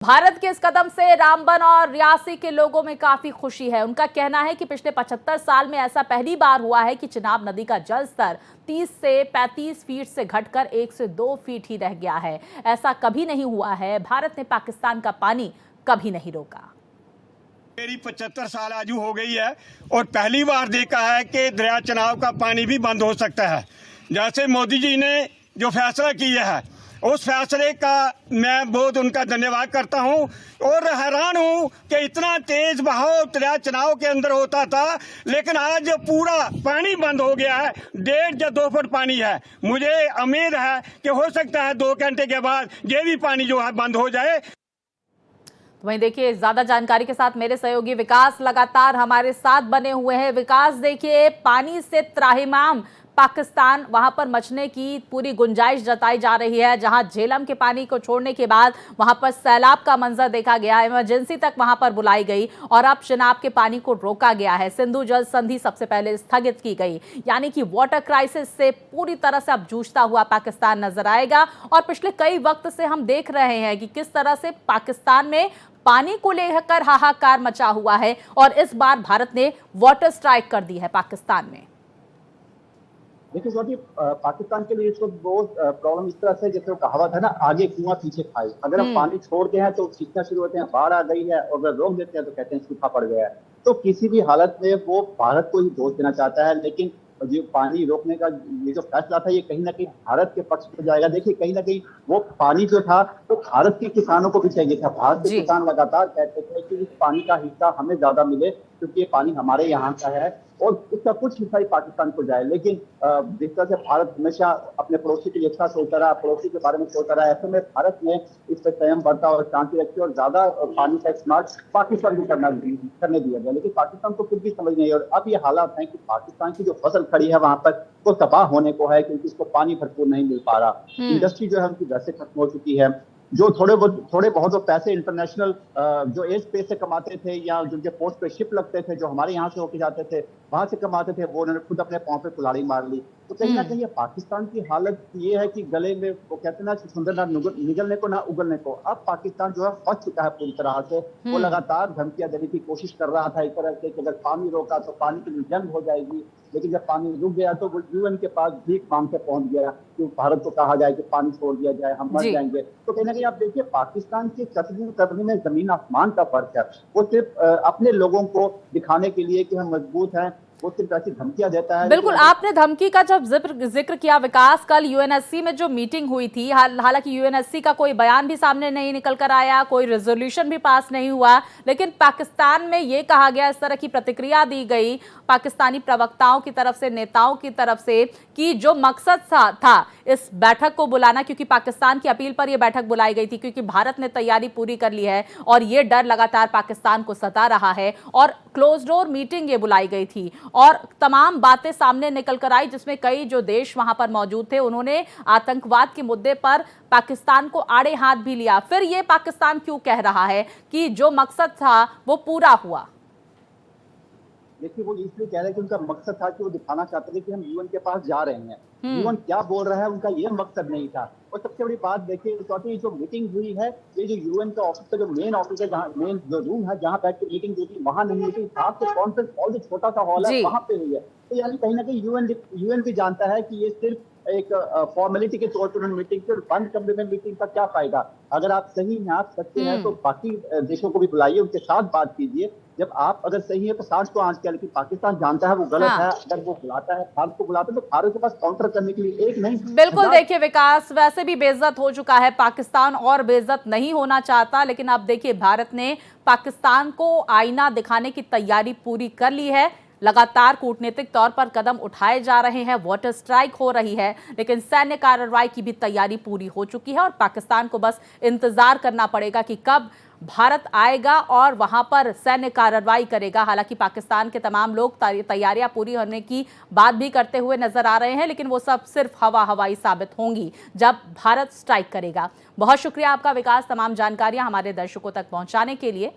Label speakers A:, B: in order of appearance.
A: भारत के इस कदम से रामबन और रियासी के लोगों में काफी खुशी है। उनका कहना है कि पिछले 75 साल में ऐसा पहली बार हुआ है कि चिनाब नदी का जल स्तर 30 से 35 फीट से घटकर 1 से 2 फीट ही रह गया है। ऐसा कभी नहीं हुआ है। भारत ने पाकिस्तान का पानी कभी नहीं रोका।
B: मेरी 75 साल आयु हो गई है और पहली बार देखा है कि दरिया चनाब का पानी भी बंद हो सकता है। जैसे मोदी जी ने जो फैसला किया है, उस फैसले का मैं बहुत उनका धन्यवाद करता हूं और हैरान हूं कि इतना तेज बहाव दरिया चनाव के अंदर होता था, लेकिन आज पूरा पानी बंद हो गया है। 1.5 या 2 फुट पानी है। मुझे उम्मीद है कि हो सकता है 2 घंटे के बाद ये भी पानी जो है बंद हो जाए।
A: तो वहीं देखिए, ज्यादा जानकारी के साथ मेरे सहयोगी विकास लगातार हमारे साथ बने हुए हैं। विकास, देखिए, पानी से त्राहिमाम पाकिस्तान, वहां पर मचने की पूरी गुंजाइश जताई जा रही है। जहां झेलम के पानी को छोड़ने के बाद वहां पर सैलाब का मंजर देखा गया, इमरजेंसी तक वहां पर बुलाई गई और अब चिनाब के पानी को रोका गया है। सिंधु जल संधि सबसे पहले स्थगित की गई, यानी कि वाटर क्राइसिस से पूरी तरह से अब जूझता हुआ पाकिस्तान नजर आएगा। और पिछले कई वक्त से हम देख रहे हैं कि किस तरह से पाकिस्तान में पानी को लेकर हाहाकार मचा हुआ है और इस बार भारत ने वाटर स्ट्राइक कर दी है पाकिस्तान में।
C: देखिए स्वाति, पाकिस्तान के लिए इसको बहुत प्रॉब्लम इस तरह से, जैसे वो कहावत है ना, आगे कुआं पीछे खाई। अगर हम पानी छोड़ते हैं तो सीखना शुरू होते हैं, बाढ़ आ गई है, और अगर रोक देते हैं तो कहते हैं सूखा पड़ गया है। तो किसी भी हालत में वो भारत को ही दोष देना चाहता है, लेकिन जो पानी रोकने का ये जो फैसला था, ये कहीं ना कहीं भारत के पक्ष में जाएगा। देखिए, कहीं ना कहीं वो पानी जो था वो भारत के किसानों को भी चाहिए था। भारत के किसान लगातार कहते थे कि इस पानी का हिस्सा हमें ज्यादा मिले, क्योंकि ये पानी हमारे यहाँ का है और इसका कुछ हिस्सा ही पाकिस्तान को जाए। लेकिन जिस तरह से भारत हमेशा अपने पड़ोसी की अच्छा सोचता रहा, पड़ोसी के बारे में सोचता रहा, ऐसे में भारत ने इस पर संयम बरता और शांति रखी और ज्यादा पानी का इस्तेमाल पाकिस्तान को करने दिया गया। लेकिन पाकिस्तान को फिर भी समझ नहीं। और अब ये हालात हैं कि पाकिस्तान की जो फसल खड़ी है वहां पर वो तबाह होने को है, क्योंकि उसको पानी भरपूर नहीं मिल पा रहा। इंडस्ट्री जो है उनकी वैसे खत्म हो चुकी है। जो थोड़े बहुत पैसे इंटरनेशनल जो एज पे से कमाते थे, या जिनके पोस्ट पे शिप लगते थे, जो हमारे यहाँ से होके जाते थे, वहां से कमाते थे, वो उन्होंने खुद अपने पांव पे कुल्हाड़ी मार ली। तो कहीं ना कहीं पाकिस्तान की हालत ये है कि गले में वो कहते हैं ना, सुंदर ना निगलने को ना उगलने को। अब पाकिस्तान जो है फंस चुका है पूरी तरह से। वो लगातार धमकियां देने की कोशिश कर रहा था इस तरह से कि अगर पानी रोका तो पानी की जंग हो जाएगी। लेकिन जब पानी रुक गया तो वो यूएन के पास भीख मांग के पहुंच गया कि भारत को कहा जाए कि पानी छोड़ दिया जाए, हम मर जाएंगे। तो कहीं ना कहीं आप देखिए, पाकिस्तान के कदम में जमीन आसमान का फर्क है। वो सिर्फ अपने लोगों को दिखाने के लिए कि हम मजबूत हैं, वो सिर्फ ऐसी धमकियां देता है।
A: बिल्कुल, आपने धमकी का जब जिक्र किया विकास, कल यूएनएससी में जो मीटिंग हुई थी, हालांकि यूएनएससी का कोई बयान भी सामने नहीं निकल कर आया, कोई रेजोल्यूशन भी पास नहीं हुआ, लेकिन पाकिस्तान में ये कहा गया, इस तरह की प्रतिक्रिया दी गई पाकिस्तानी प्रवक्ताओं की तरफ से, नेताओं की तरफ से, कि जो मकसद था इस बैठक को बुलाना, क्योंकि पाकिस्तान की अपील पर यह बैठक बुलाई गई थी, क्योंकि भारत ने तैयारी पूरी कर ली है और ये डर लगातार पाकिस्तान को सता रहा है, और क्लोज डोर मीटिंग ये बुलाई गई थी और तमाम बातें सामने निकल कर आई, जिसमें कई जो देश वहां पर मौजूद थे उन्होंने आतंकवाद के मुद्दे पर पाकिस्तान को आड़े हाथ भी लिया। फिर ये पाकिस्तान क्यों कह रहा है कि जो मकसद था वो पूरा हुआ?
C: देखिए, वो इसलिए कह रहे हैं कि उनका मकसद था कि वो दिखाना चाहते थे कि हम यूएन के पास जा रहे हैं। यूएन क्या बोल रहा है, उनका ये मकसद नहीं था। और सबसे बड़ी बात देखिए, चौथी जो मीटिंग हुई है, ये जो यूएन का ऑफिस का जो मेन ऑफिस है, जहाँ मेन जो रूम है जहाँ बैठ के मीटिंग हुई थी, वहां नहीं हुई थी। साथ से कॉन्फ्रेंस हॉल जो छोटा सा हॉल है वहां पे हुई है। तो यानी कहीं ना कहीं यूएन भी जानता है कि ये सिर्फ एक फॉर्मेलिटी के तौर पर मीटिंग, फिर बंद कमरे में मीटिंग का क्या फायदा। अगर आप सही हैं, आप सच्चे हैं, तो बाकी देशों को भी बुलाइए, उनके साथ बात कीजिए। जब आप अगर सही है तो सांस को आंच किया, लेकिन पाकिस्तान जानता है वो गलत है। अगर वो बुलाता है, भारत को बुलाता है, तो भारत के पास काउंटर करने के लिए एक नहीं।
A: बिल्कुल, देखिए विकास, वैसे भी बेइज्जत हो चुका है पाकिस्तान और बेइज्जत नहीं होना चाहता, लेकिन अब देखिए भारत ने पाकिस्तान को आईना दिखाने की तैयारी पूरी कर ली है। लगातार कूटनीतिक तौर पर कदम उठाए जा रहे हैं, वाटर स्ट्राइक हो रही है, लेकिन सैन्य कार्रवाई की भी तैयारी पूरी हो चुकी है और पाकिस्तान को बस इंतजार करना पड़ेगा कि कब भारत आएगा और वहां पर सैन्य कार्रवाई करेगा। हालांकि पाकिस्तान के तमाम लोग तैयारियां पूरी होने की बात भी करते हुए नजर आ रहे हैं, लेकिन वो सब सिर्फ हवाई साबित होंगी जब भारत स्ट्राइक करेगा। बहुत शुक्रिया आपका विकास, तमाम जानकारियां हमारे दर्शकों तक पहुंचाने के लिए।